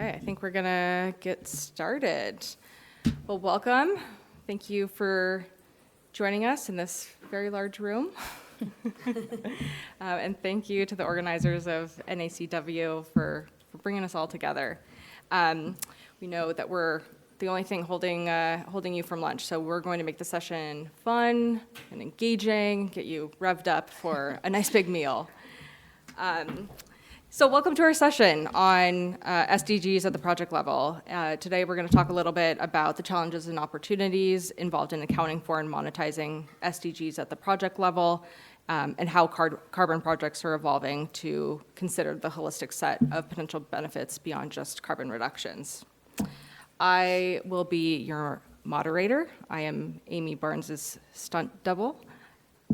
Okay, I think we're gonna get started. Well, welcome. Thank you for joining us in this very large room. And thank you to the organizers of NACW for bringing us all together. We know that we're the only thing holding you from lunch, so we're going to make the session fun and engaging, get you revved up for a nice big meal. So welcome to our session on SDGs at the project level. Today we're going to talk a little bit about the challenges and opportunities involved in accounting for and monetizing SDGs at the project level, and how carbon projects are evolving to consider the holistic set of potential benefits beyond just carbon reductions. I will be your moderator. I am Amy Barnes's stunt double.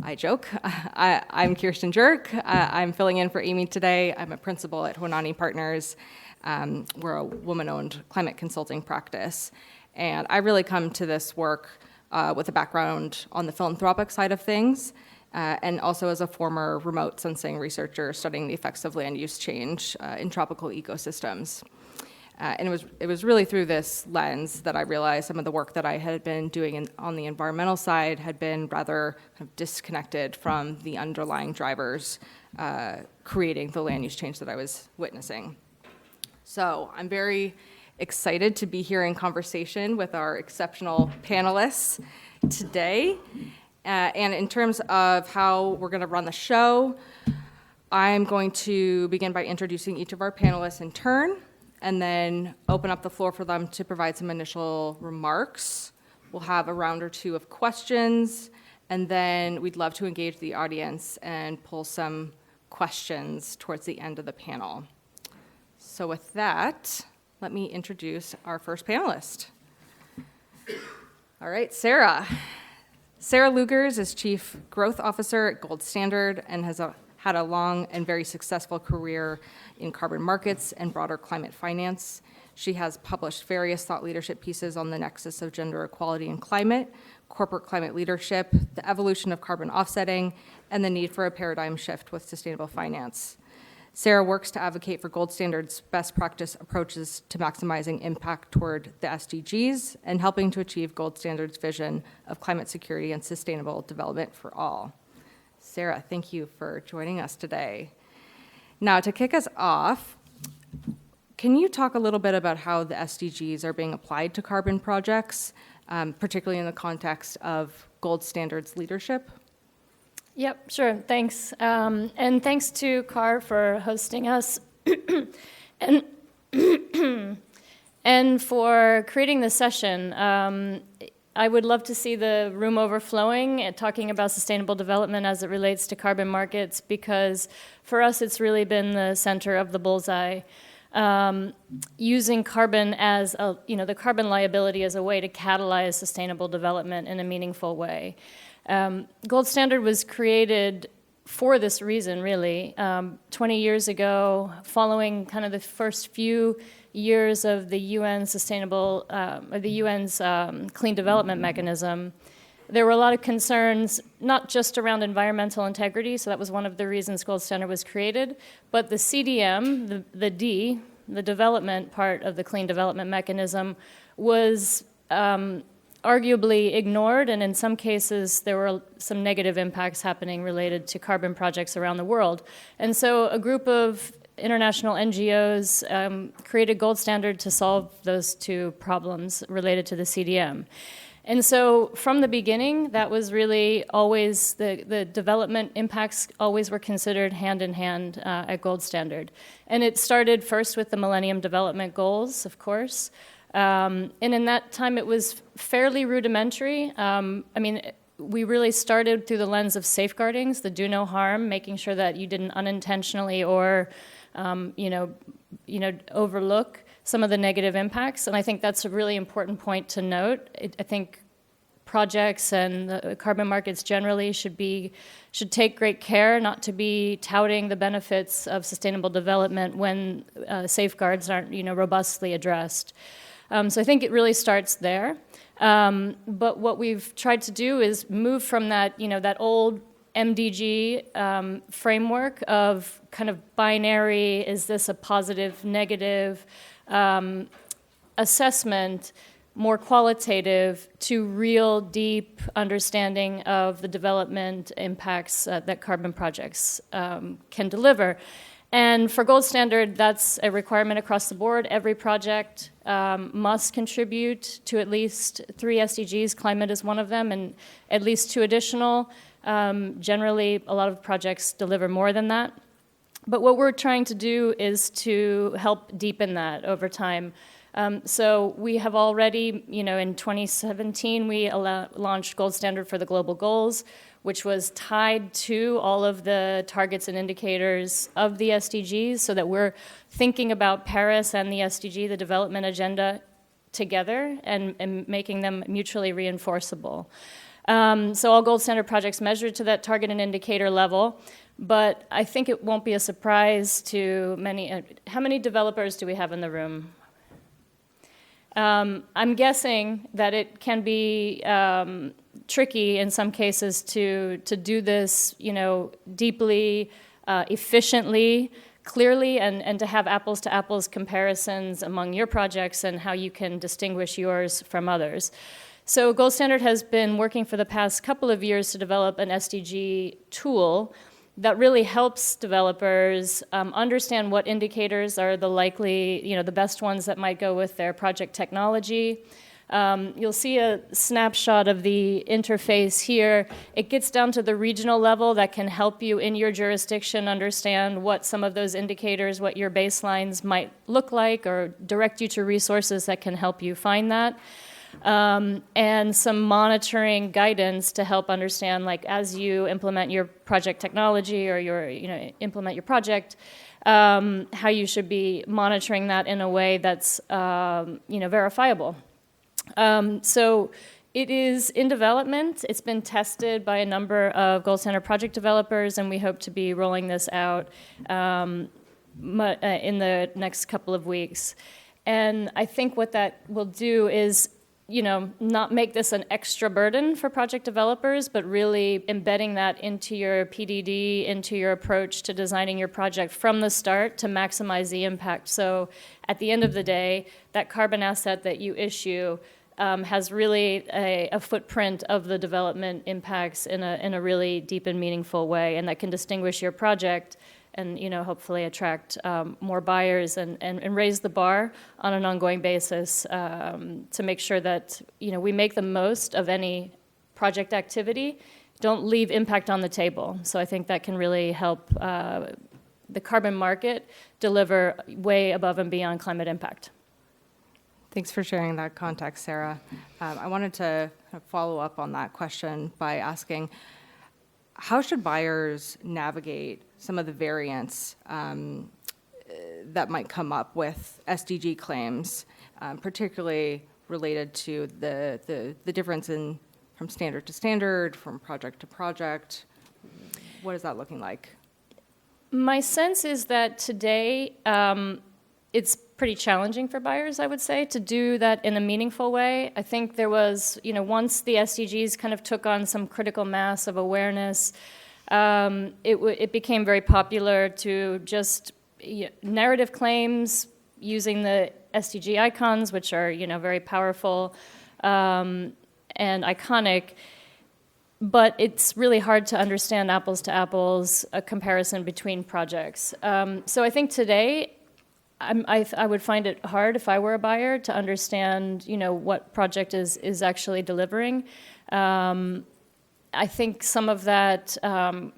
I joke. I'm Kirsten Jurich. I'm filling in for Amy today. I'm a principal at Nani Partners. We're a woman-owned climate consulting practice. And I really come to this work with a background on the philanthropic side of things, and also as a former remote sensing researcher studying the effects of land use change in tropical ecosystems. And it was really through this lens that I realized some of the work that I had been doing on the environmental side had been rather kind of disconnected from the underlying drivers creating the land use change that I was witnessing. So I'm very excited to be here in conversation with our exceptional panelists today. And in terms of how we're going to run the show, I'm going to begin by introducing each of our panelists in turn, and then open up the floor for them to provide some initial remarks. We'll have a round or two of questions, and then we'd love to engage the audience and pull some questions towards the end of the panel. So with that, let me introduce our first panelist. All right, Sarah. Sarah Leugers is Chief Growth Officer at Gold Standard and has had a long and very successful career in carbon markets and broader climate finance. She has published various thought leadership pieces on the nexus of gender equality and climate, corporate climate leadership, the evolution of carbon offsetting, and the need for a paradigm shift with sustainable finance. Sarah works to advocate for Gold Standard's best practice approaches to maximizing impact toward the SDGs and helping to achieve Gold Standard's vision of climate security and sustainable development for all. Sarah, thank you for joining us today. Now, to kick us off, can you talk a little bit about how the SDGs are being applied to carbon projects, particularly in the context of Gold Standard's leadership? Yep, sure, thanks. And thanks to CAR for hosting us and for creating this session. I would love to see the room overflowing and talking about sustainable development as it relates to carbon markets, because for us it's really been the center of the bullseye. Using carbon as the carbon liability as a way to catalyze sustainable development in a meaningful way. Gold Standard was created for this reason, really. 20 years ago, following kind of the first few years of the UN's clean development mechanism, there were a lot of concerns, not just around environmental integrity, so that was one of the reasons Gold Standard was created, but the CDM, the development part of the clean development mechanism, was arguably ignored, and in some cases there were some negative impacts happening related to carbon projects around the world. And so a group of international NGOs created Gold Standard to solve those two problems related to the CDM. And so from the beginning, that was really always, the development impacts always were considered hand in hand at Gold Standard. And it started first with the Millennium Development Goals, of course. And in that time, it was fairly rudimentary. We really started through the lens of safeguarding, the do no harm, making sure that you didn't unintentionally or overlook some of the negative impacts. And I think that's a really important point to note. I think projects and the carbon markets generally should take great care not to be touting the benefits of sustainable development when safeguards aren't robustly addressed. So I think it really starts there. But what we've tried to do is move from that old MDG framework of kind of binary, is this a positive, negative, assessment more qualitative to real deep understanding of the development impacts that carbon projects can deliver. And for gold standard, that's a requirement across the board. Every project must contribute to at least 3 SDGs. Climate is one of them, and at least 2 additional. Generally, a lot of projects deliver more than that. But what we're trying to do is to help deepen that over time. So we have already, in 2017, we launched Gold Standard for the Global Goals, which was tied to all of the targets and indicators of the SDGs, so that we're thinking about Paris and the SDG, the development agenda, together and making them mutually reinforceable. So all Gold Standard projects measure to that target and indicator level, but I think it won't be a surprise to many. How many developers do we have in the room? I'm guessing that it can be tricky in some cases to do this, deeply, efficiently, clearly, and to have apples-to-apples comparisons among your projects and how you can distinguish yours from others. So Gold Standard has been working for the past couple of years to develop an SDG tool that really helps developers understand what indicators are the likely, the best ones that might go with their project technology. You'll see a snapshot of the interface here. It gets down to the regional level that can help you in your jurisdiction understand what some of those indicators, what your baselines might look like, or direct you to resources that can help you find that. And some monitoring guidance to help understand, like, as you implement your project technology or implement your project, how you should be monitoring that in a way that's, verifiable. So it is in development. It's been tested by a number of Gold Standard project developers, and we hope to be rolling this out in the next couple of weeks. And I think what that will do is not make this an extra burden for project developers, but really embedding that into your PDD, into your approach to designing your project from the start to maximize the impact. So at the end of the day, that carbon asset that you issue has really a footprint of the development impacts in a really deep and meaningful way, and that can distinguish your project and hopefully attract more buyers and raise the bar on an ongoing basis to make sure that we make the most of any project activity, don't leave impact on the table. So I think that can really help the carbon market deliver way above and beyond climate impact. Thanks for sharing that context, Sarah. I wanted to follow up on that question by asking, how should buyers navigate some of the variants that might come up with SDG claims, particularly related to the difference from standard to standard, from project to project? What is that looking like? My sense is that today it's pretty challenging for buyers, I would say, to do that in a meaningful way. I think there was, once the SDGs kind of took on some critical mass of awareness, it became very popular to just narrative claims using the SDG icons, which are, very powerful and iconic. But it's really hard to understand apples to apples, a comparison between projects. So I think today, I would find it hard if I were a buyer to understand, what project is actually delivering. I think some of that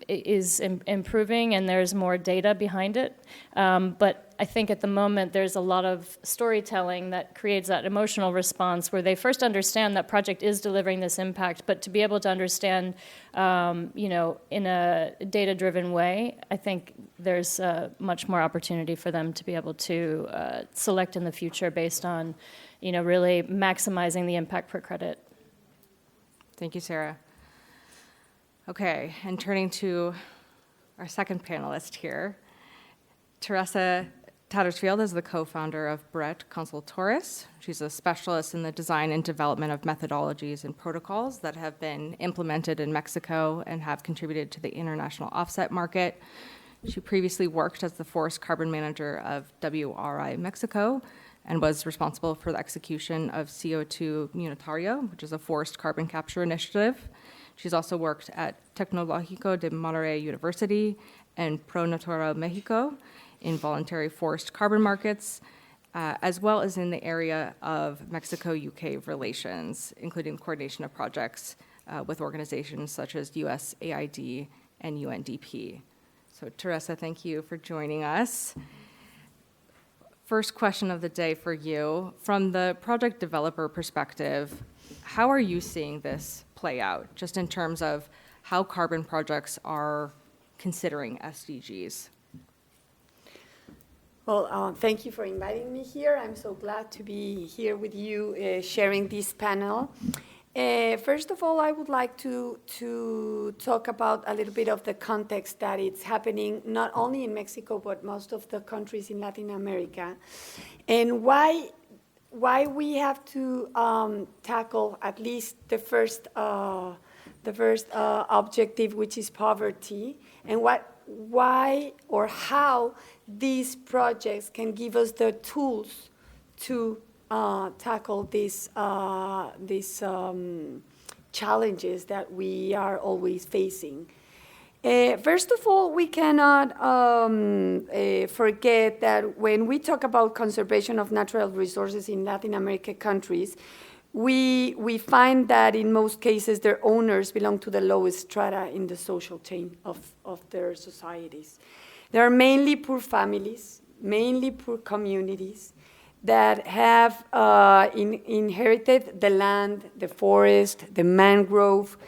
is improving, and there's more data behind it. But I think at the moment there's a lot of storytelling that creates that emotional response where they first understand that project is delivering this impact, but to be able to understand, in a data-driven way, I think there's much more opportunity for them to be able to select in the future based on, really maximizing the impact per credit. Thank you, Sarah. Okay, and turning to our second panelist here, Teresa Tattersfield is the co-founder of Bret Consultores. She's a specialist in the design and development of methodologies and protocols that have been implemented in Mexico and have contributed to the international offset market. She previously worked as the forest carbon manager of WRI Mexico, and was responsible for the execution of CO2 Unitario, which is a forced carbon capture initiative. She's also worked at Tecnológico de Monterrey University and Pro Natura Mexico in voluntary forced carbon markets, as well as in the area of Mexico-UK relations, including coordination of projects with organizations such as USAID and UNDP. So Teresa, thank you for joining us. First question of the day for you. From the project developer perspective, how are you seeing this play out, just in terms of how carbon projects are considering SDGs? Well, thank you for inviting me here. I'm so glad to be here with you sharing this panel. First of all, I would like to talk about a little bit of the context that it's happening not only in Mexico, but most of the countries in Latin America, and why we have to tackle at least the first objective, which is poverty, and why or how these projects can give us the tools to tackle these challenges that we are always facing. First of all, we cannot forget that when we talk about conservation of natural resources in Latin American countries, we find that in most cases their owners belong to the lowest strata in the social chain of their societies. There are mainly poor families, mainly poor communities that have inherited the land, the forest, the mangrove,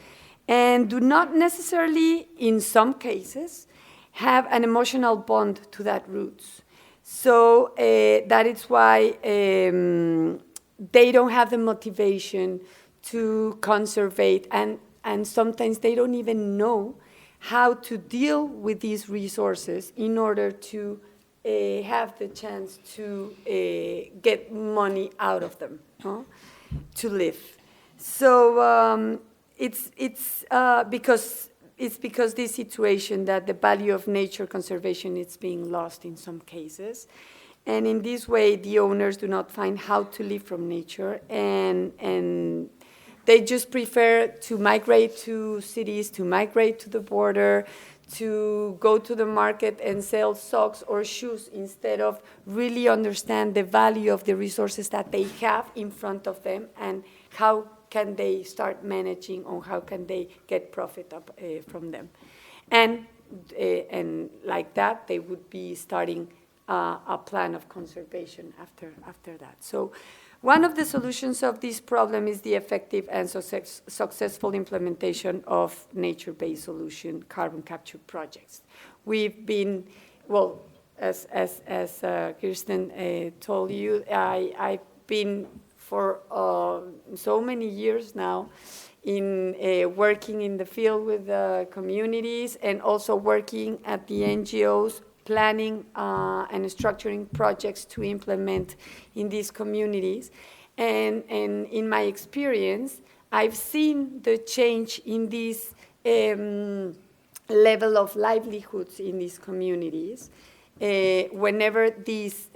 and do not necessarily, in some cases, have an emotional bond to that roots. So that is why they don't have the motivation to conserve, and sometimes they don't even know how to deal with these resources in order to have the chance to get money out of them, to live. So it's because this situation that the value of nature conservation is being lost in some cases. And in this way, the owners do not find how to live from nature, and they just prefer to migrate to cities, to migrate to the border, to go to the market and sell socks or shoes instead of really understand the value of the resources that they have in front of them and how can they start managing or how can they get profit from them. And like that, they would be starting a plan of conservation after that. So one of the solutions of this problem is the effective and successful implementation of nature-based solution carbon capture projects. We've been, well, as Kirsten told you, I've been for so many years now in working in the field with the communities and also working at the NGOs, planning and structuring projects to implement in these communities. And in my experience, I've seen the change in this level of livelihoods in these communities whenever these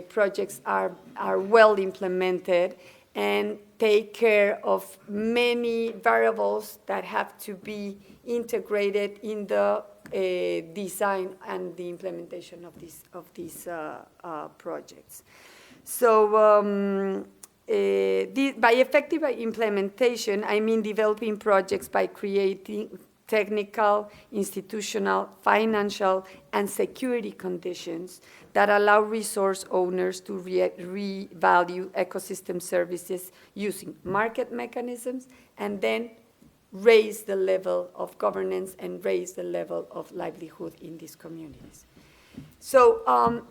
projects are well implemented and take care of many variables that have to be integrated in the design and the implementation of these projects. So by effective implementation, I mean developing projects by creating technical, institutional, financial, and security conditions that allow resource owners to revalue ecosystem services using market mechanisms and then raise the level of governance and raise the level of livelihood in these communities. So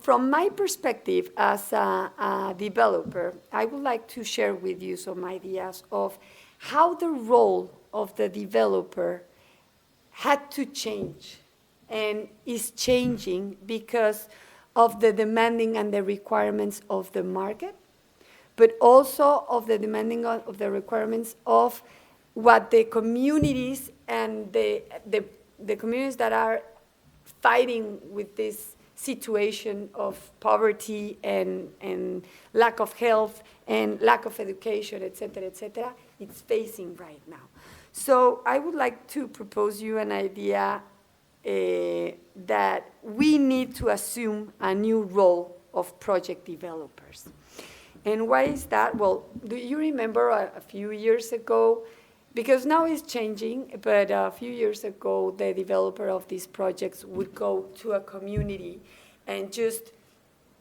from my perspective as a developer, I would like to share with you some ideas of how the role of the developer had to change and is changing because of the demanding and the requirements of the market, but also of the demanding of the requirements of what the communities and the communities that are fighting with these situation of poverty and lack of health and lack of education, et cetera, it's facing right now. So I would like to propose you an idea that we need to assume a new role of project developers. And why is that? Well, do you remember a few years ago, because now it's changing, but a few years ago, the developer of these projects would go to a community and just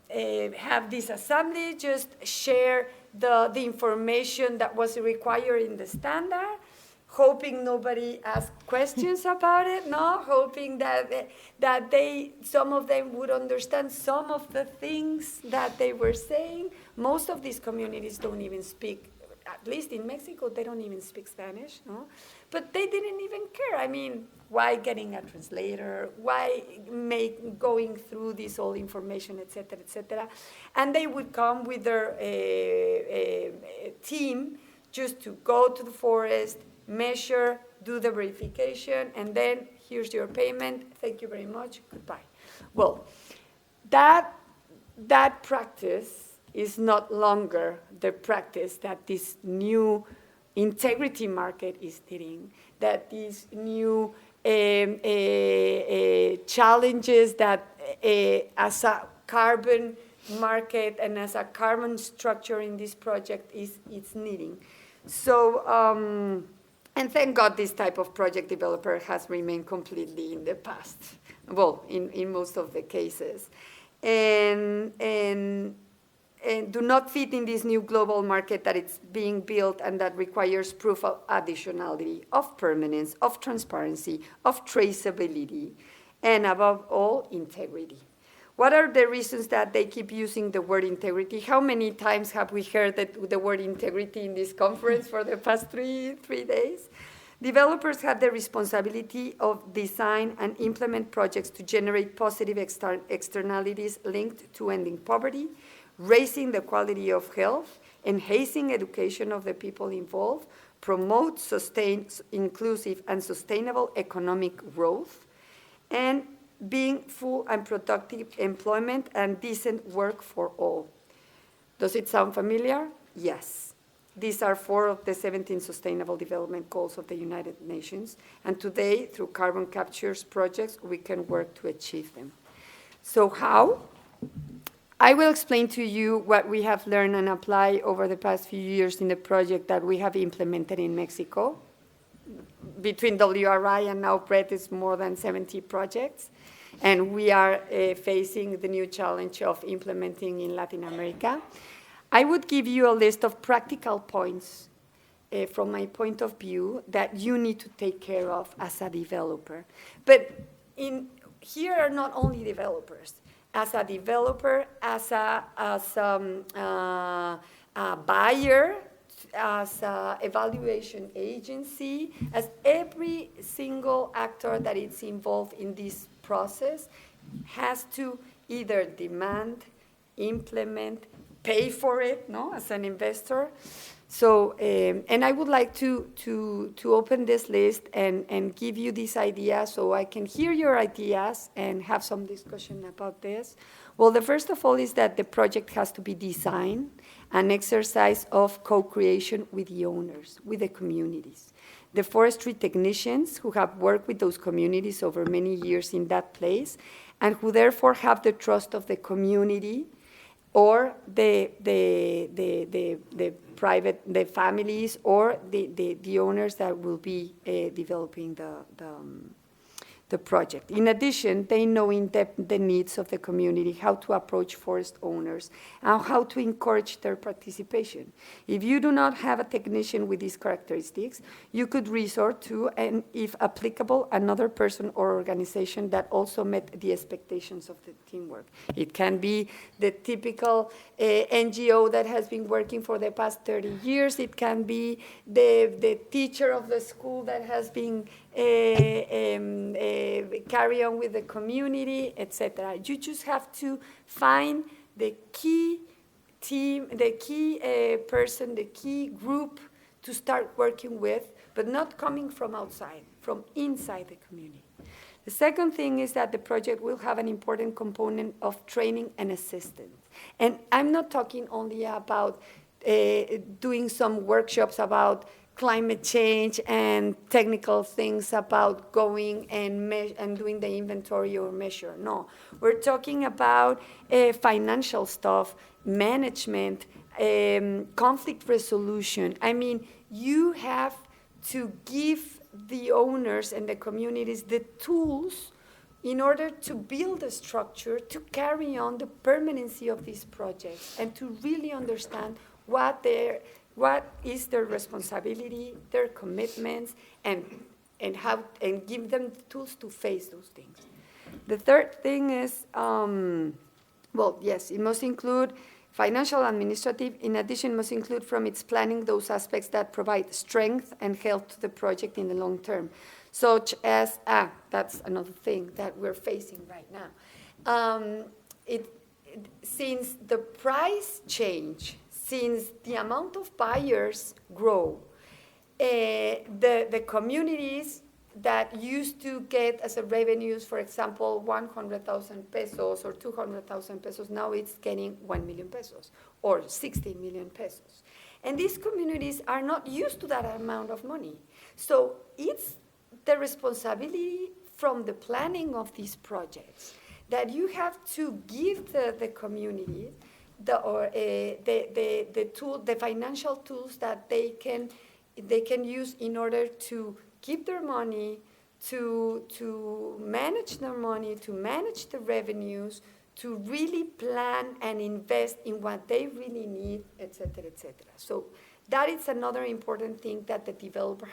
have this assembly, just share the information that was required in the standard, hoping nobody asked questions about it, no? Hoping that some of them would understand some of the things that they were saying. Most of these communities don't even speak, at least in Mexico, they don't even speak Spanish, no? But they didn't even care. I mean, why getting a translator? Why going through this all information, et cetera, et cetera? And they would come with their team just to go to the forest, measure, do the verification, and then here's your payment. Thank you very much. Goodbye. Well, that practice is not longer the practice that this new integrity market is needing, that these new challenges that as a carbon market and as a carbon structure in this project it's needing. So, and thank God this type of project developer has remained completely in the past, well, in most of the cases. And do not fit in this new global market that it's being built and that requires proof of additionality, of permanence, of transparency, of traceability, and above all, integrity. What are the reasons that they keep using the word integrity? How many times have we heard the word integrity in this conference for the past three days? Developers have the responsibility of design and implement projects to generate positive externalities linked to ending poverty, raising the quality of health, enhancing education of the people involved, promote sustained, inclusive, and sustainable economic growth, and being full and productive employment and decent work for all. Does it sound familiar? Yes. These are 4 of the 17 Sustainable Development Goals of the United Nations, and today, through carbon capture projects, we can work to achieve them. So how? I will explain to you what we have learned and applied over the past few years in the project that we have implemented in Mexico. Between WRI and now Bret is more than 70 projects, and we are facing the new challenge of implementing in Latin America. I would give you a list of practical points from my point of view that you need to take care of as a developer. But here are not only developers. As a developer, as a buyer, as an evaluation agency, as every single actor that is involved in this process has to either demand, implement, pay for it, no, as an investor. So, and I would like to open this list and give you this idea so I can hear your ideas and have some discussion about this. Well, the first of all is that the project has to be designed, an exercise of co-creation with the owners, with the communities. The forestry technicians who have worked with those communities over many years in that place and who therefore have the trust of the community or the families or the owners that will be developing the project. In addition, they know in depth the needs of the community, how to approach forest owners, and how to encourage their participation. If you do not have a technician with these characteristics, you could resort to, and if applicable, another person or organization that also met the expectations of the teamwork. It can be the typical NGO that has been working for the past 30 years. It can be the teacher of the school that has been carry on with the community, etc. You just have to find the key team, the key person, the key group to start working with, but not coming from outside, from inside the community. The second thing is that the project will have an important component of training and assistance. And I'm not talking only about doing some workshops about climate change and technical things about going and doing the inventory or measure. No, we're talking about financial stuff, management, conflict resolution. I mean, you have to give the owners and the communities the tools in order to build a structure to carry on the permanency of these projects and to really understand what is their responsibility, their commitments, and give them the tools to face those things. The third thing is, it must include financial, administrative. In addition, must include from its planning those aspects that provide strength and health to the project in the long term, such as, that's another thing that we're facing right now. Since the price change, since the amount of buyers grow, the communities that used to get as a revenues, for example, 100,000 pesos or 200,000 pesos, now it's getting 1 million pesos or 16 million pesos. And these communities are not used to that amount of money. So it's the responsibility from the planning of these projects that you have to give the community the financial tools that they can use in order to keep their money, to manage their money, to manage the revenues, to really plan and invest in what they really need, et cetera, et cetera. So that is another important thing that the developer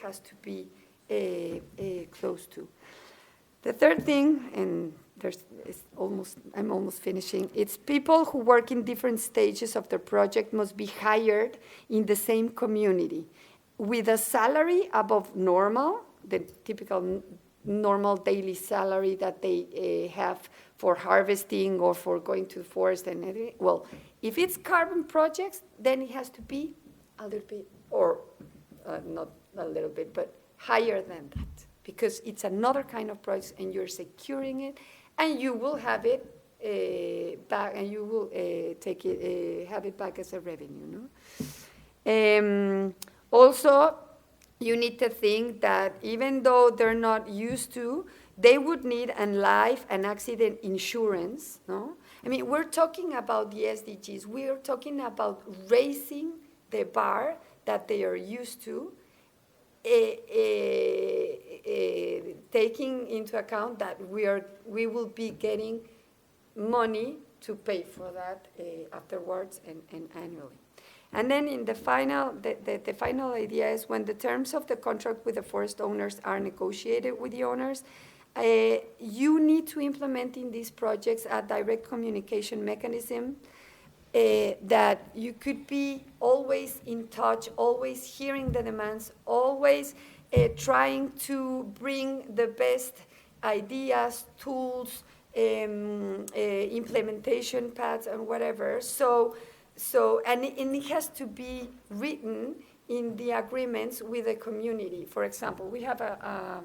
has to be close to. The third thing, and I'm almost finishing, it's people who work in different stages of the project must be hired in the same community with a salary above normal, the typical normal daily salary that they have for harvesting or for going to the forest and everything. Well, if it's carbon projects, then it has to be a little bit, or not a little bit, but higher than that, because it's another kind of project and you're securing it, and you will have it back, and you will have it back as a revenue. No? Also, you need to think that even though they're not used to, they would need a life and accident insurance. No, I mean, we're talking about the SDGs. We're talking about raising the bar that they are used to, taking into account that we will be getting money to pay for that afterwards and annually. And then in the final idea is when the terms of the contract with the forest owners are negotiated with the owners, you need to implement in these projects a direct communication mechanism that you could be always in touch, always hearing the demands, always trying to bring the best ideas, tools, implementation paths, and whatever. And it has to be written in the agreements with the community. For example, we have a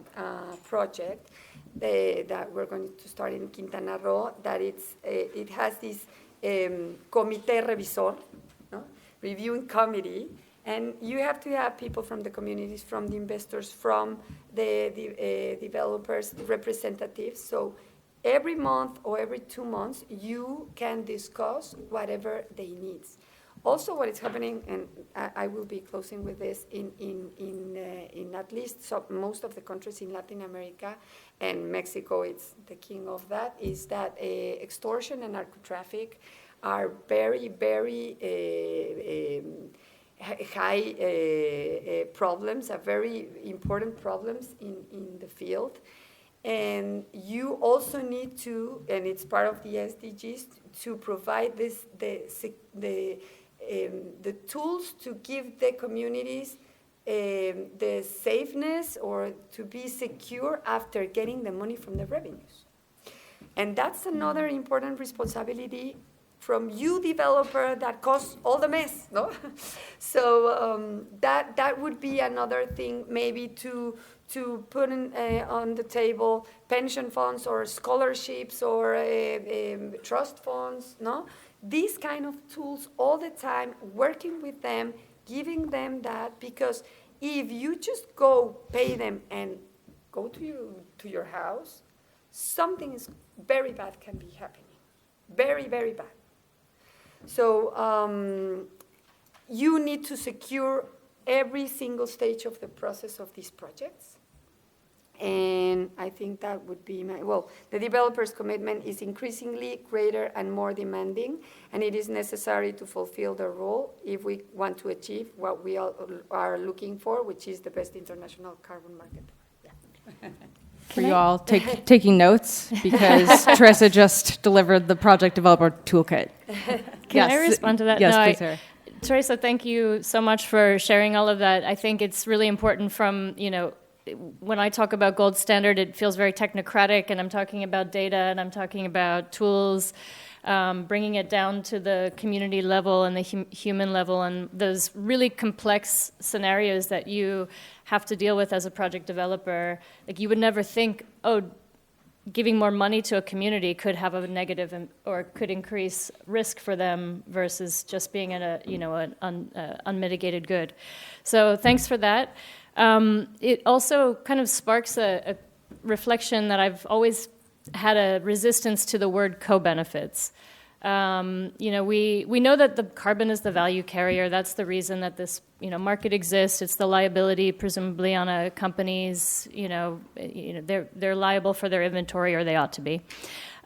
project that we're going to start in Quintana Roo that it has this comité revisor, no? Reviewing committee, and you have to have people from the communities, from the investors, from the developers, representatives. So every month or every 2 months, you can discuss whatever they need. Also, what is happening, and I will be closing with this, in at least most of the countries in Latin America, and Mexico is the king of that, is that extortion and narco-traffic are very, very high problems, are very important problems in the field. And you also need to, and it's part of the SDGs, to provide the tools to give the communities the safeness or to be secure after getting the money from the revenues. And that's another important responsibility from you, developer, that caused all the mess, no? So that would be another thing, maybe to to put on the table pension funds or scholarships or trust funds, no? These kind of tools all the time, working with them, giving them that, because if you just go pay them and go to your house, something is very bad can be happening. Very, very bad. So you need to secure every single stage of the process of these projects. And I think that would be the developer's commitment is increasingly greater and more demanding, and it is necessary to fulfill the role if we want to achieve what we all are looking for, which is the best international carbon market. Yeah. For you all taking notes, because Teresa just delivered the project developer toolkit. Can I respond to that? Yes, please, Sarah. Teresa, thank you so much for sharing all of that. I think it's really important from, when I talk about gold standard, it feels very technocratic, and I'm talking about data, and I'm talking about tools, bringing it down to the community level and the human level, and those really complex scenarios that you have to deal with as a project developer. Like, you would never think, giving more money to a community could have a negative or could increase risk for them versus just being an unmitigated good. So thanks for that. It also kind of sparks a reflection that I've always had a resistance to the word co-benefits. We know that the carbon is the value carrier. That's the reason that this market exists. It's the liability, presumably, on a company's. They're liable for their inventory, or they ought to be.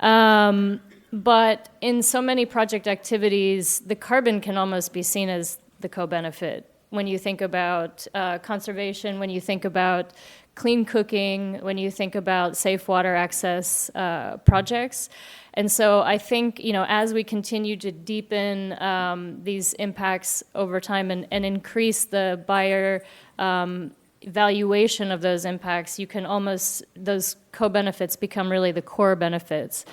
But in so many project activities, the carbon can almost be seen as the co-benefit. When you think about conservation, when you think about clean cooking, when you think about safe water access projects. And so I think, as we continue to deepen these impacts over time and increase the buyer valuation of those impacts, those co-benefits become really the core benefits.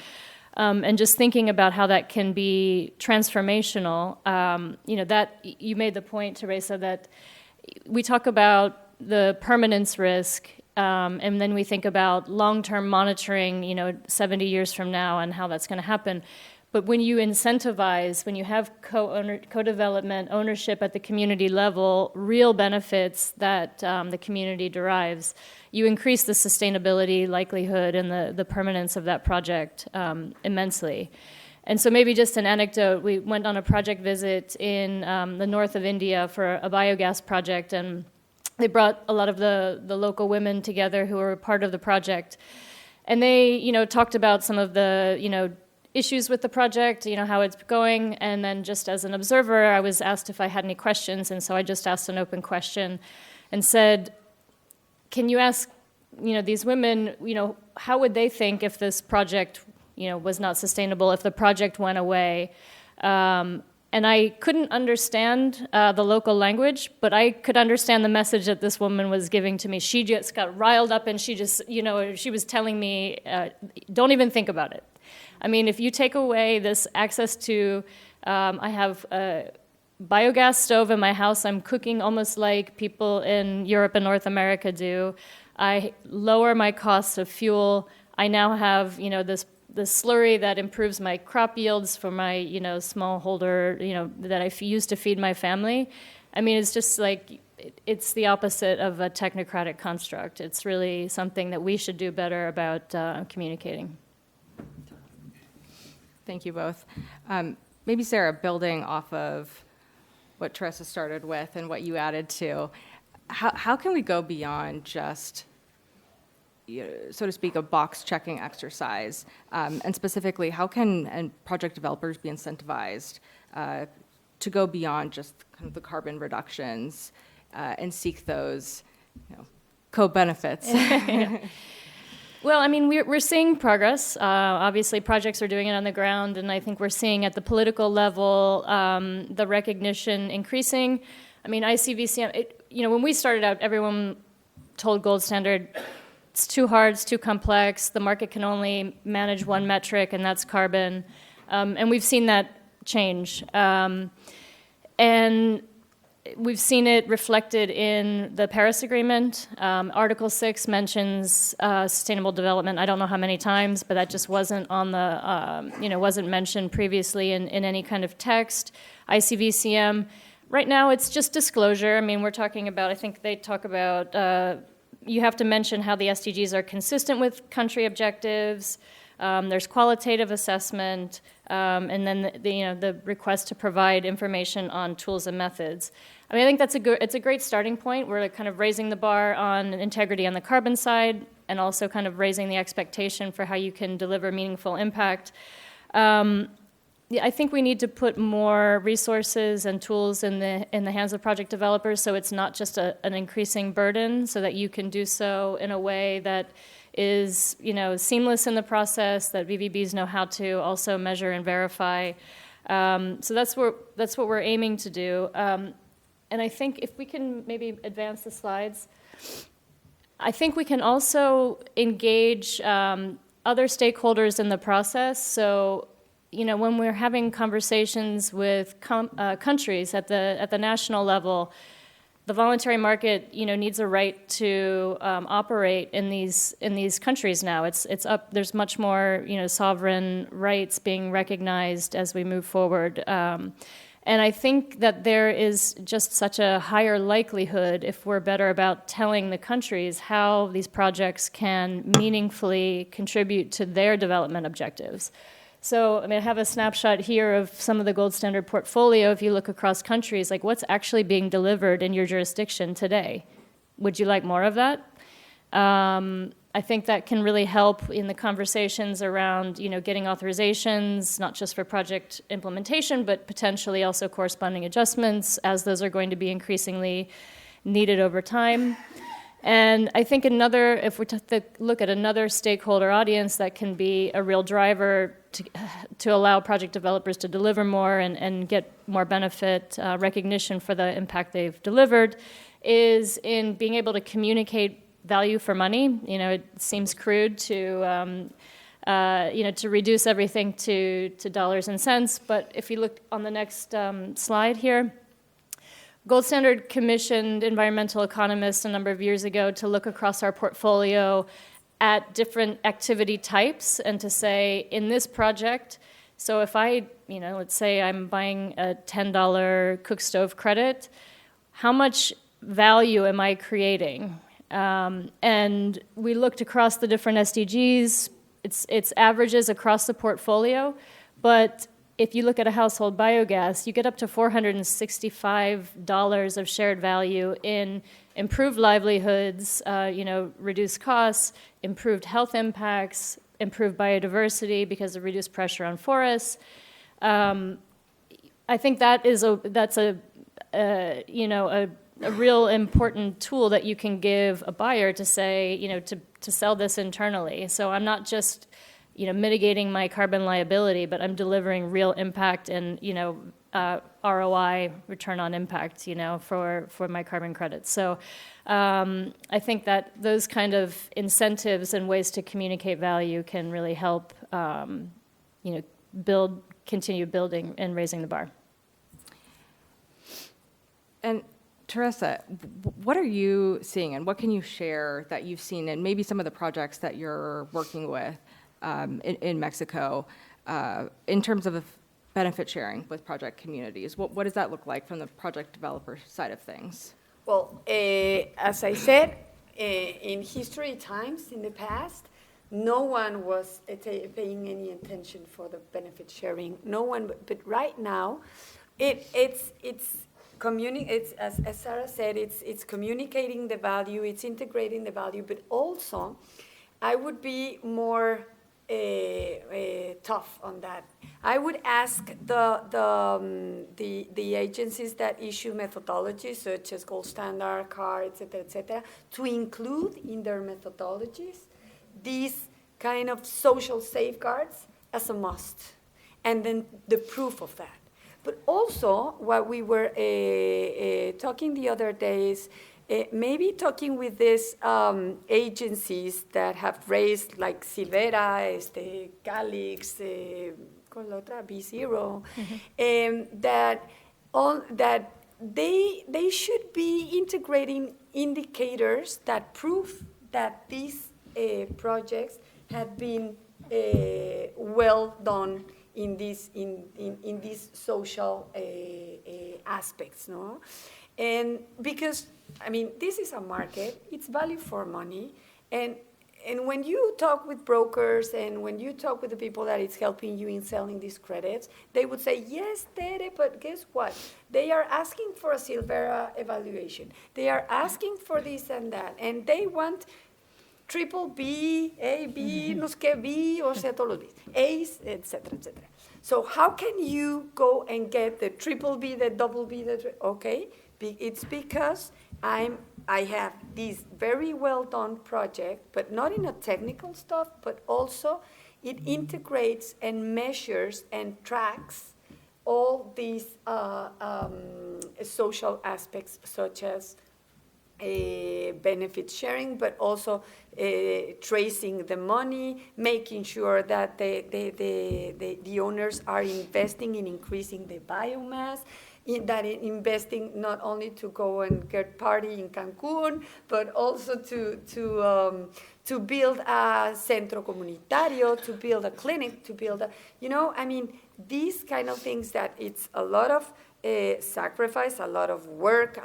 And just thinking about how that can be transformational, that you made the point, Teresa, that we talk about the permanence risk, and then we think about long-term monitoring, 70 years from now and how that's going to happen. But when you incentivize, when you have co-development, ownership at the community level, real benefits that the community derives, you increase the sustainability likelihood and the permanence of that project immensely. And so maybe just an anecdote, we went on a project visit in the north of India for a biogas project, and they brought a lot of the local women together who were part of the project. And they, talked about some of the, issues with the project, how it's going. And then just as an observer, I was asked if I had any questions. And so I just asked an open question and said, can you ask, these women, how would they think if this project, was not sustainable, if the project went away? And I couldn't understand the local language, but I could understand the message that this woman was giving to me. She just got riled up, and she just, she was telling me, don't even think about it. I mean, if you take away this access to, I have a biogas stove in my house. I'm cooking almost like people in Europe and North America do. I lower my costs of fuel. I now have, the slurry that improves my crop yields for my, smallholder, that I use to feed my family. I mean, it's just like, it's the opposite of a technocratic construct. It's really something that we should do better about communicating. Thank you both. Maybe Sarah, building off of what Teresa started with and what you added to, how can we go beyond just, so to speak, a box-checking exercise? And specifically, how can project developers be incentivized to go beyond just kind of the carbon reductions and seek those co-benefits? Well, I mean, we're seeing progress. Obviously, projects are doing it on the ground, and I think we're seeing at the political level the recognition increasing. I mean, ICVCM, when we started out, everyone told Gold Standard, it's too hard, it's too complex, the market can only manage one metric, and that's carbon. And we've seen that change. And we've seen it reflected in the Paris Agreement. Article 6 mentions sustainable development. I don't know how many times, but that just wasn't on the, wasn't mentioned previously in any kind of text. ICVCM, right now it's just disclosure. I mean, we're talking about, I think they talk about, you have to mention how the SDGs are consistent with country objectives. There's qualitative assessment, and then the request to provide information on tools and methods. I mean, I think it's a great starting point. We're kind of raising the bar on integrity on the carbon side, and also kind of raising the expectation for how you can deliver meaningful impact. I think we need to put more resources and tools in the hands of project developers, so it's not just an increasing burden, so that you can do so in a way that is seamless in the process, that VVBs know how to also measure and verify. So that's what we're aiming to do. And I think if we can maybe advance the slides, I think we can also engage other stakeholders in the process. So, when we're having conversations with countries at the national level, the voluntary market, needs a right to operate in these countries now. It's up. There's much more, sovereign rights being recognized as we move forward. And I think that there is just such a higher likelihood, if we're better about telling the countries how these projects can meaningfully contribute to their development objectives. So, I have a snapshot here of some of the gold standard portfolio. If you look across countries, like what's actually being delivered in your jurisdiction today? Would you like more of that? I think that can really help in the conversations around, getting authorizations, not just for project implementation, but potentially also corresponding adjustments, as those are going to be increasingly needed over time. And I think if we look at another stakeholder audience that can be a real driver to allow project developers to deliver more and get more benefit recognition for the impact they've delivered, is in being able to communicate value for money. It seems crude to reduce everything to dollars and cents. But if you look on the next slide here, Gold Standard commissioned environmental economists a number of years ago to look across our portfolio at different activity types and to say, in this project, so if let's say I'm buying a $10 cook stove credit, how much value am I creating? And we looked across the different SDGs. It's averages across the portfolio, but if you look at a household biogas, you get up to $465 of shared value in improved livelihoods, reduced costs, improved health impacts, improved biodiversity because of reduced pressure on forests. I think that's a real important tool that you can give a buyer to say, to sell this internally. So I'm not just mitigating my carbon liability, but I'm delivering real impact and, ROI, return on impact, for my carbon credits. So I think that those kind of incentives and ways to communicate value can really help, continue building and raising the bar. And Teresa, what are you seeing and what can you share that you've seen in maybe some of the projects that you're working with in Mexico in terms of benefit sharing with project communities? What does that look like from the project developer side of things? Well, as I said, in history times in the past, no one was paying any attention for the benefit sharing. No one, but right now, it's as Sarah said, it's communicating the value, it's integrating the value, but also, I would be more tough on that. I would ask the agencies that issue methodologies such as Gold Standard, CAR, et cetera, to include in their methodologies these kind of social safeguards as a must, and then the proof of that. But also, what we were talking the other day is maybe talking with these agencies that have raised, like Silvera, Calix, B0, that they should be integrating indicators that prove that these projects have been well done in these social aspects, no? And because, I mean, this is a market, it's value for money, and when you talk with brokers and when you talk with the people that it's helping you in selling these credits, they would say, yes, Tere, but guess what? They are asking for a Silvera evaluation. They are asking for this and that, and they want triple B, A, B, no sé qué, B, o sea, todos los Bs, A's, etc., etc. So how can you go and get the triple B, the double B, okay? It's because I have this very well done project, but not in a technical stuff, but also it integrates and measures and tracks all these social aspects, such as benefit sharing, but also tracing the money, making sure that the owners are investing in increasing the biomass, investing not only to go and get party in Cancun, but also to build a centro comunitario, to build a clinic, to build a, I mean, these kind of things that it's a lot of sacrifice, a lot of work,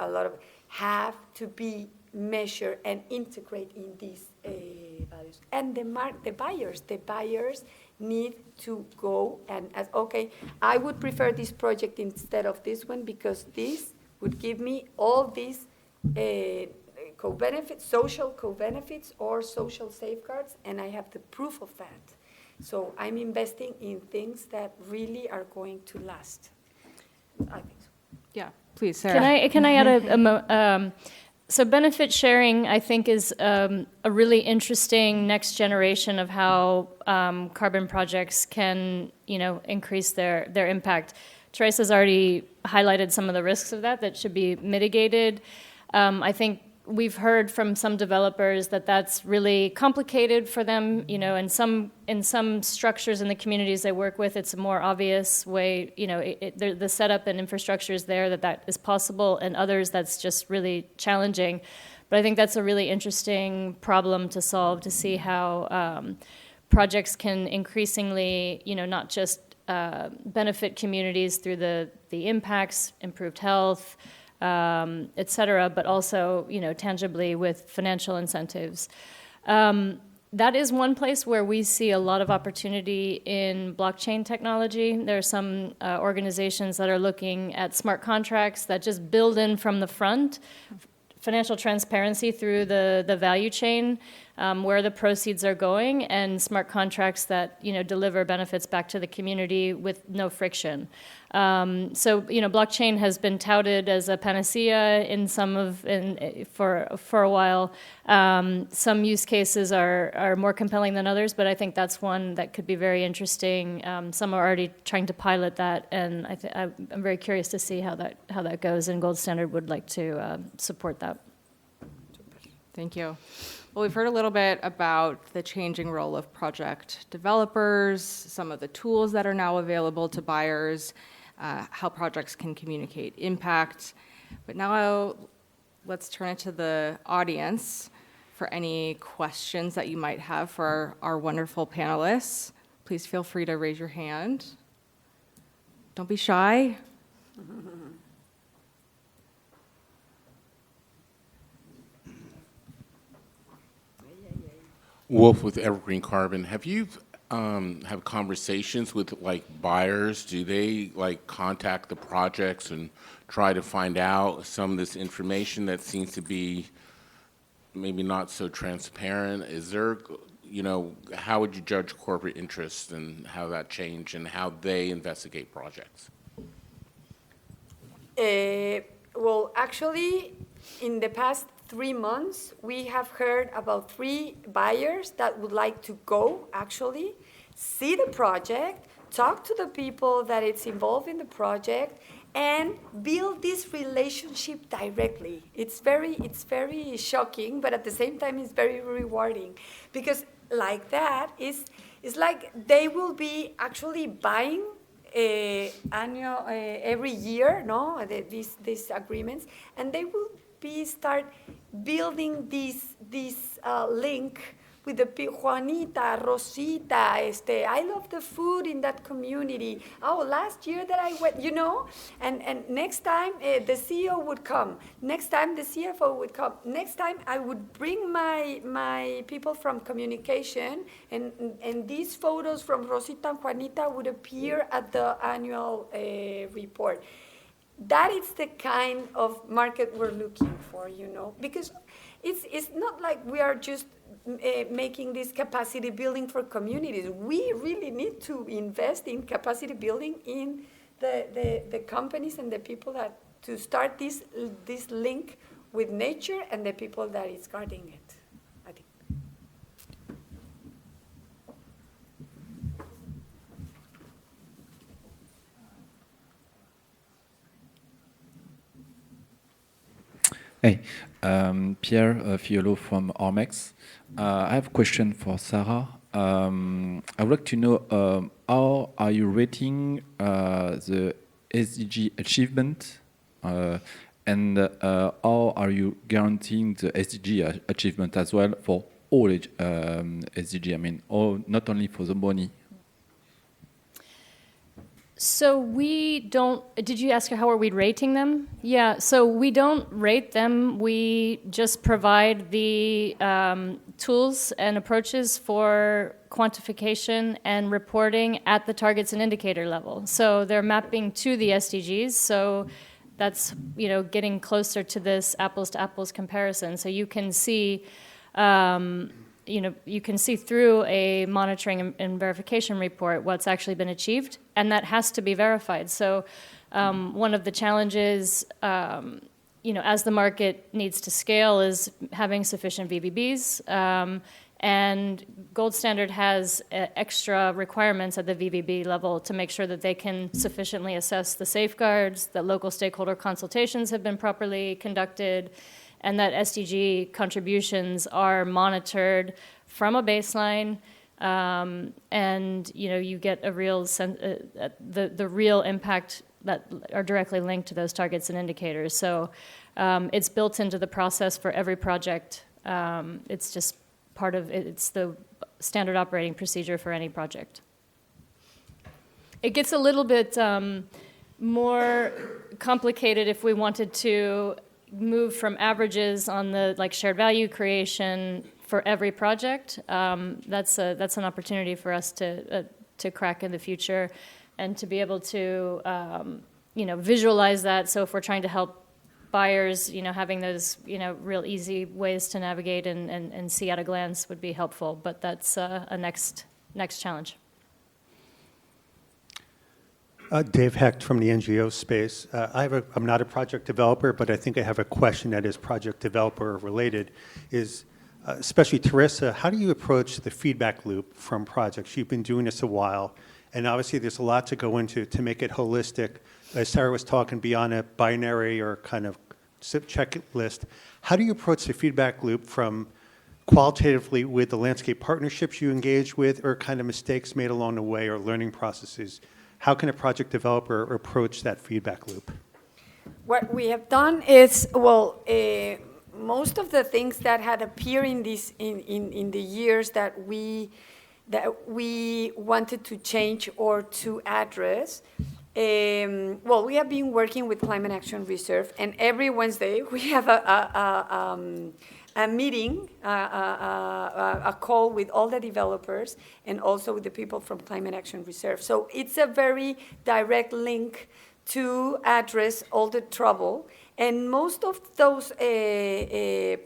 have to be measured and integrate in these values. And the buyers need to go and ask, okay, I would prefer this project instead of this one because this would give me all these co-benefits, social co-benefits or social safeguards, and I have the proof of that. So I'm investing in things that really are going to last. I think so. Yeah, please, Sarah. Can I add so benefit sharing, I think, is a really interesting next generation of how carbon projects can, increase their impact. Teresa's already highlighted some of the risks of that should be mitigated. I think we've heard from some developers that that's really complicated for them. In some structures in the communities they work with, it's a more obvious way. The setup and infrastructure is there that is possible, and others that's just really challenging. But I think that's a really interesting problem to solve, to see how projects can increasingly, not just benefit communities through the impacts, improved health, et cetera, but also, tangibly with financial incentives. That is one place where we see a lot of opportunity in blockchain technology. There are some organizations that are looking at smart contracts that just build in from the front financial transparency through the value chain, where the proceeds are going, and smart contracts that deliver benefits back to the community with no friction. So blockchain has been touted as a panacea for a while. Some use cases are more compelling than others, but I think that's one that could be very interesting. Some are already trying to pilot that, and I'm very curious to see how that goes. And Gold Standard would like to support that. Thank you. Well, we've heard a little bit about the changing role of project developers, some of the tools that are now available to buyers, how projects can communicate impact. But now let's turn it to the audience for any questions that you might have for our wonderful panelists. Please feel free to raise your hand. Don't be shy. Wolf with Evergreen Carbon. Have you have conversations with buyers? Do they contact the projects and try to find out some of this information that seems to be maybe not so transparent? Is there, how would you judge corporate interest and how that changed and how they investigate projects? Well, actually, in the past 3 months, we have heard about 3 buyers that would like to go, actually, see the project, talk to the people that it's involved in the project, and build this relationship directly. It's very shocking, but at the same time, it's very rewarding. Because like that, it's like they will be actually buying annual every year, no, these agreements, and they will start building this link with the Juanita, Rosita, I love the food in that community. Oh, last year that I went, and next time the CEO would come. Next time the CFO would come. Next time I would bring my people from communication, and these photos from Rosita and Juanita would appear at the annual report. That is the kind of market we're looking for, because it's not like we are just making this capacity building for communities. We really need to invest in capacity building in the companies and the people to start this link with nature and the people that is guarding it, I think. Hey, Pierre Fiolo from Ormex. I have a question for Sarah. I would like to know how are you rating the SDG achievement, and how are you guaranteeing the SDG achievement as well for all SDG? I mean, not only for the money. So we don't, did you ask how are we rating them? Yeah, so we don't rate them. We just provide the tools and approaches for quantification and reporting at the targets and indicator level. So they're mapping to the SDGs. So that's, getting closer to this apples to apples comparison. So you can see, you can see through a monitoring and verification report what's actually been achieved, and that has to be verified. So one of the challenges, as the market needs to scale, is having sufficient VBBs. And Gold Standard has extra requirements at the VBB level to make sure that they can sufficiently assess the safeguards, that local stakeholder consultations have been properly conducted, and that SDG contributions are monitored from a baseline, and you get a real the real impact that are directly linked to those targets and indicators. So it's built into the process for every project. It's just part of it. It's the standard operating procedure for any project. It gets a little bit more complicated if we wanted to move from averages on the shared value creation for every project. That's an opportunity for us to crack in the future, and to be able to visualize that. So if we're trying to help buyers, having those real easy ways to navigate and see at a glance would be helpful. But that's a next challenge. Dave Hecht from the NGO space. I'm not a project developer, but I think I have a question that is project developer related. Especially Teresa, how do you approach the feedback loop from projects? You've been doing this a while, and obviously there's a lot to go into to make it holistic. As Sarah was talking, beyond a binary or kind of checklist, how do you approach the feedback loop from qualitatively with the landscape partnerships you engage with, or kind of mistakes made along the way, or learning processes? How can a project developer approach that feedback loop? What we have done is, most of the things that had appeared in the years that we wanted to change or to address. We have been working with Climate Action Reserve, and every Wednesday we have a meeting, a call with all the developers and also with the people from Climate Action Reserve. So it's a very direct link to address all the trouble. And most of those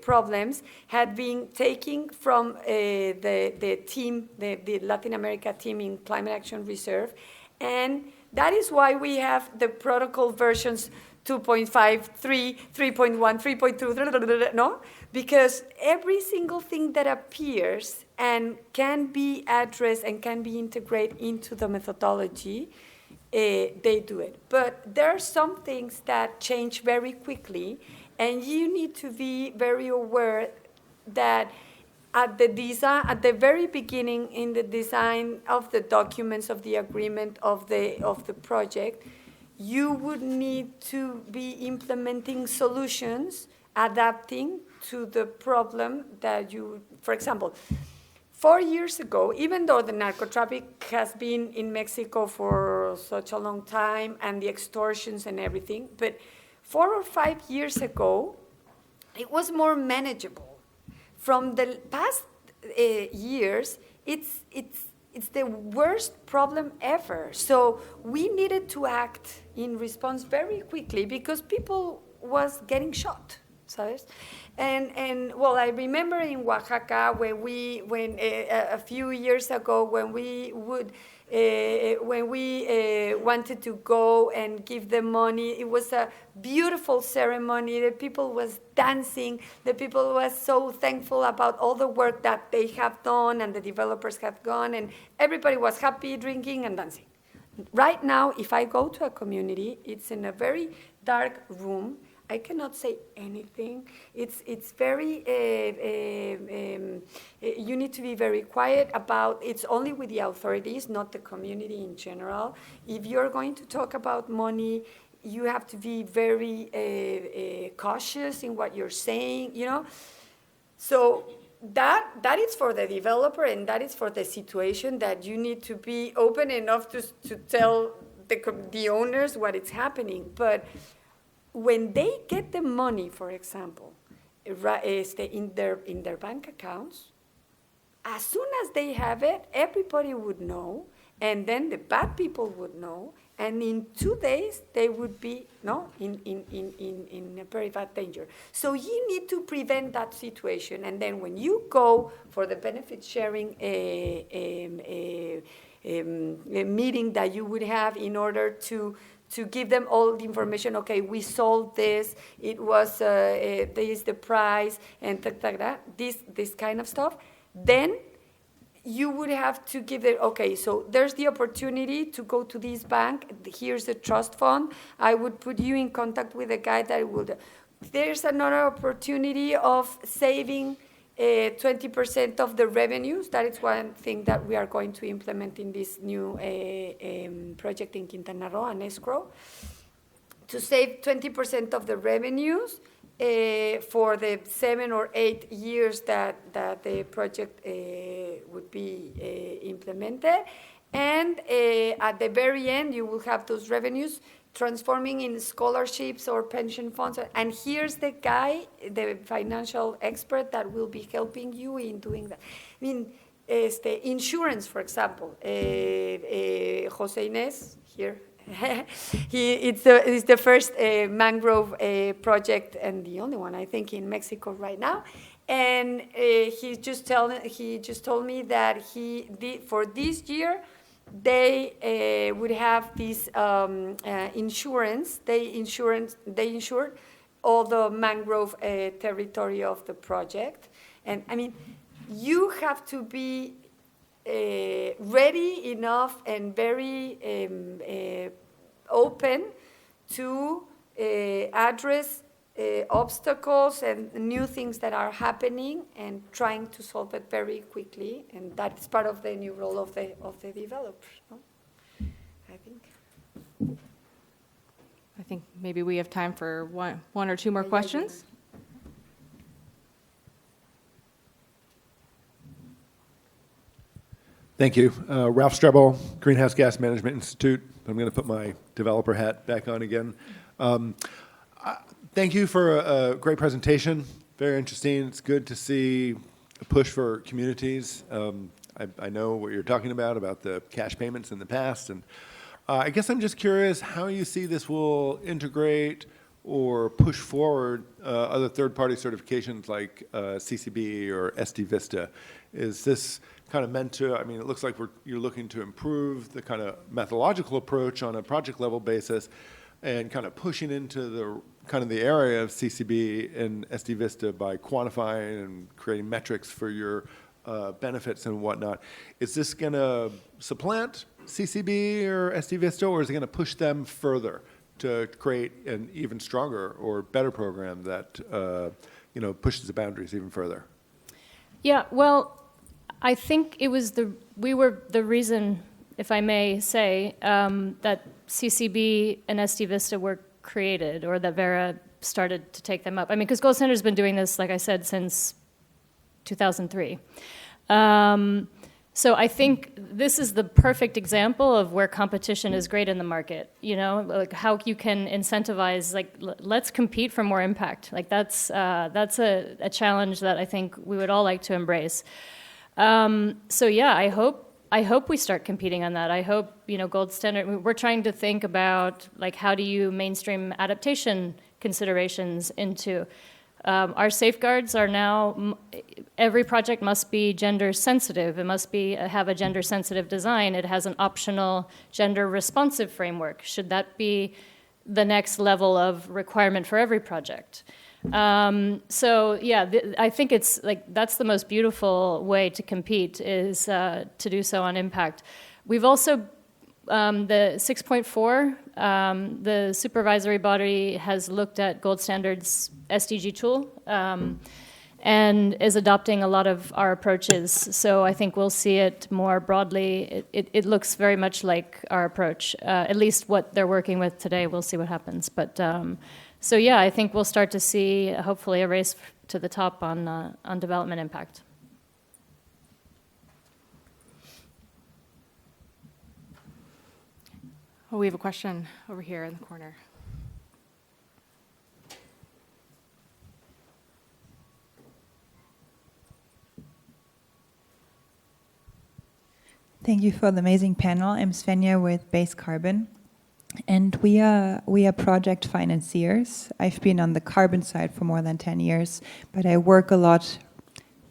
problems had been taken from the team, the Latin America team in Climate Action Reserve. And that is why we have the protocol versions 2.5, 3, 3.1, 3.2, no? Because every single thing that appears and can be addressed and can be integrated into the methodology, they do it. But there are some things that change very quickly, and you need to be very aware that at the design, at the very beginning in the design of the documents of the agreement of the project, you would need to be implementing solutions, adapting to the problem that you, for example, 4 years ago, even though the narcotraffic has been in Mexico for such a long time and the extortions and everything, but 4 or 5 years ago, it was more manageable. From the past years, it's the worst problem ever. So we needed to act in response very quickly because people was getting shot, ¿sabes? And well, I remember in Oaxaca when a few years ago when we wanted to go and give them money, it was a beautiful ceremony. The people was dancing. The people was so thankful about all the work that they have done and the developers have gone, and everybody was happy, drinking and dancing. Right now, if I go to a community, it's in a very dark room. I cannot say anything. It's very, you need to be very quiet about, it's only with the authorities, not the community in general. If you're going to talk about money, you have to be very cautious in what you're saying, you know? So that is for the developer and that is for the situation that you need to be open enough to tell the owners what is happening. But when they get the money, for example, in their bank accounts, as soon as they have it, everybody would know, and then the bad people would know, and in 2 days they would be in a very bad danger. So you need to prevent that situation, and then when you go for the benefit sharing a meeting that you would have in order to give them all the information, okay, we sold this, it was, this is the price, and this kind of stuff, then you would have to give it, okay, so there's the opportunity to go to this bank, here's the trust fund, I would put you in contact with a guy that would, there's another opportunity of saving 20% of the revenues. That is one thing that we are going to implement in this new project in Quintana Roo, an escrow, to save 20% of the revenues for the 7 or 8 years that the project would be implemented. And at the very end, you will have those revenues transforming in scholarships or pension funds. And here's the guy, the financial expert that will be helping you in doing that. I mean, insurance, for example. Jose Inés, here. It's the first mangrove project and the only one, I think, in Mexico right now. And he just told me that for this year, they would have this insurance. They insured all the mangrove territory of the project. And I mean, you have to be ready enough and very open to address obstacles and new things that are happening and trying to solve it very quickly, and that is part of the new role of the developer. No? I think maybe we have time for one or two more questions. Thank you. Ralph Strebel, Greenhouse Gas Management Institute. I'm going to put my developer hat back on again. Thank you for a great presentation. Very interesting. It's good to see a push for communities. I know what you're talking about the cash payments in the past. And I guess I'm just curious how you see this will integrate or push forward other third-party certifications like CCB or SD Vista. Is this kind of meant to, I mean, it looks like you're looking to improve the kind of methodological approach on a project level basis and kind of pushing into the area of CCB and SD Vista by quantifying and creating metrics for your benefits and whatnot. Is this going to supplant CCB or SD Vista, or is it going to push them further to create an even stronger or better program that pushes the boundaries even further? Yeah, well, I think we were the reason, if I may say, that CCB and SD Vista were created, or that Vera started to take them up. I mean, because Gold Standard's been doing this, like I said, since 2003. So I think this is the perfect example of where competition is great in the market. You know, like how you can incentivize, like let's compete for more impact. Like that's a challenge that I think we would all like to embrace. So yeah, I hope we start competing on that. I hope, you know, Gold Standard, we're trying to think about like how do you mainstream adaptation considerations into our safeguards are now, every project must be gender sensitive. It must have a gender sensitive design. It has an optional gender responsive framework. Should that be the next level of requirement for every project? So yeah, I think it's like, that's the most beautiful way to compete is to do so on impact. We've also, the 6.4, the supervisory body has looked at Gold Standard's SDG tool and is adopting a lot of our approaches. So I think we'll see it more broadly. It looks very much like our approach, at least what they're working with today. We'll see what happens. But so yeah, I think we'll start to see hopefully a race to the top on development impact. Oh, we have a question over here in the corner. Thank you for the amazing panel. I'm Svenja with Base Carbon, and we are project financiers. I've been on the carbon side for more than 10 years, but I work a lot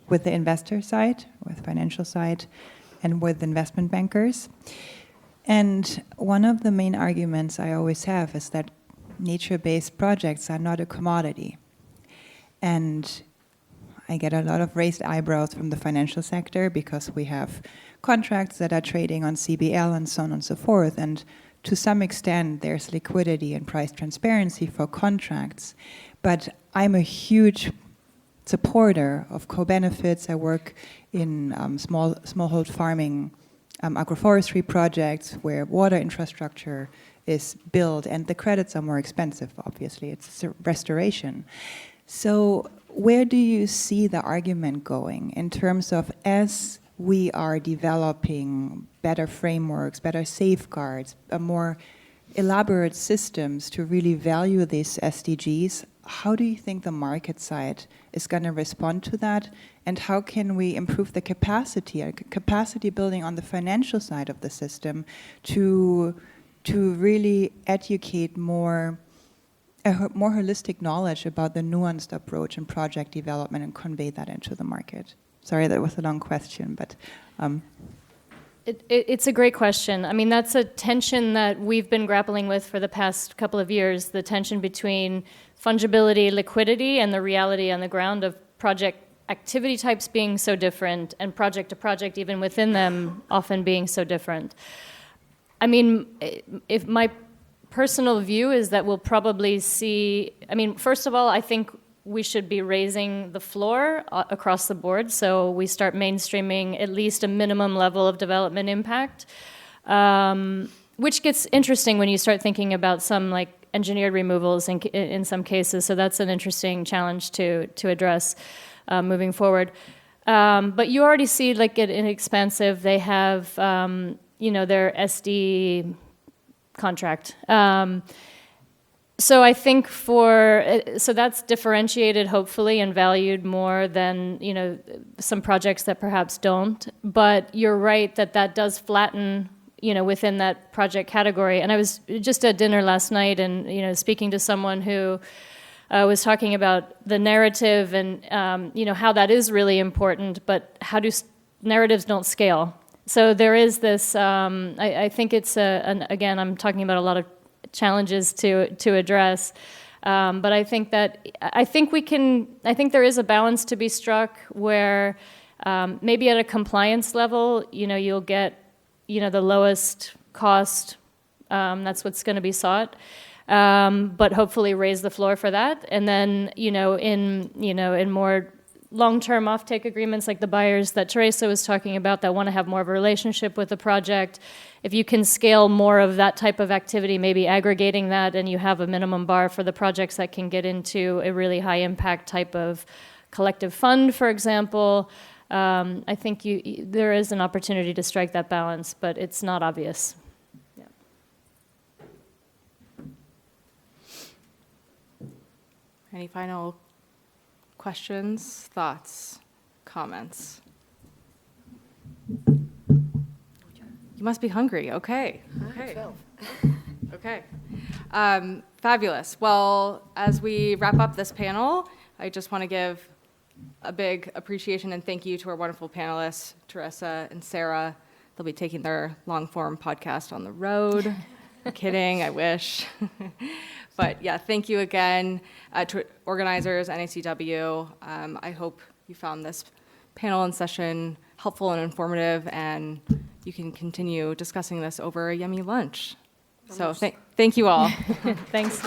with the investor side, with financial side, and with investment bankers. And one of the main arguments I always have is that nature-based projects are not a commodity. And I get a lot of raised eyebrows from the financial sector because we have contracts that are trading on CBL and so on and so forth. And to some extent, there's liquidity and price transparency for contracts. But I'm a huge supporter of co-benefits. I work in smallhold farming agroforestry projects where water infrastructure is built and the credits are more expensive, obviously. It's a restoration. So where do you see the argument going in terms of as we are developing better frameworks, better safeguards, more elaborate systems to really value these SDGs, how do you think the market side is going to respond to that? And how can we improve the capacity building on the financial side of the system to really educate a more holistic knowledge about the nuanced approach in project development and convey that into the market? Sorry, that was a long question, but... It's a great question. I mean, that's a tension that we've been grappling with for the past couple of years, the tension between fungibility, liquidity, and the reality on the ground of project activity types being so different and project to project, even within them, often being so different. I mean, if my personal view is that we'll probably see, I mean, first of all, I think we should be raising the floor across the board, so we start mainstreaming at least a minimum level of development impact, which gets interesting when you start thinking about some like engineered removals in some cases, so that's an interesting challenge to address moving forward. But you already see like at Inexpensive, they have their SD contract. So I think so that's differentiated hopefully and valued more than, some projects that perhaps don't. But you're right that does flatten, within that project category. And I was just at dinner last night and, speaking to someone who was talking about the narrative and, how that is really important, but how narratives don't scale. So there is this, I think it's, again, I'm talking about a lot of challenges to address. But I think there is a balance to be struck where maybe at a compliance level, you'll get, the lowest cost, that's what's going to be sought. But hopefully raise the floor for that. And then, in more long-term offtake agreements like the buyers that Teresa was talking about that want to have more of a relationship with the project. If you can scale more of that type of activity, maybe aggregating that, and you have a minimum bar for the projects that can get into a really high impact type of collective fund, for example, I think there is an opportunity to strike that balance, but it's not obvious. Yeah. Any final questions, thoughts, comments? You must be hungry. Okay. Okay. Fabulous. Well, as we wrap up this panel, I just want to give a big appreciation and thank you to our wonderful panelists, Teresa and Sarah. They'll be taking their long-form podcast on the road. I'm kidding, I wish. But yeah, thank you again to organizers, NACW. I hope you found this panel and session helpful and informative, and you can continue discussing this over a yummy lunch. So thank you all. Thanks.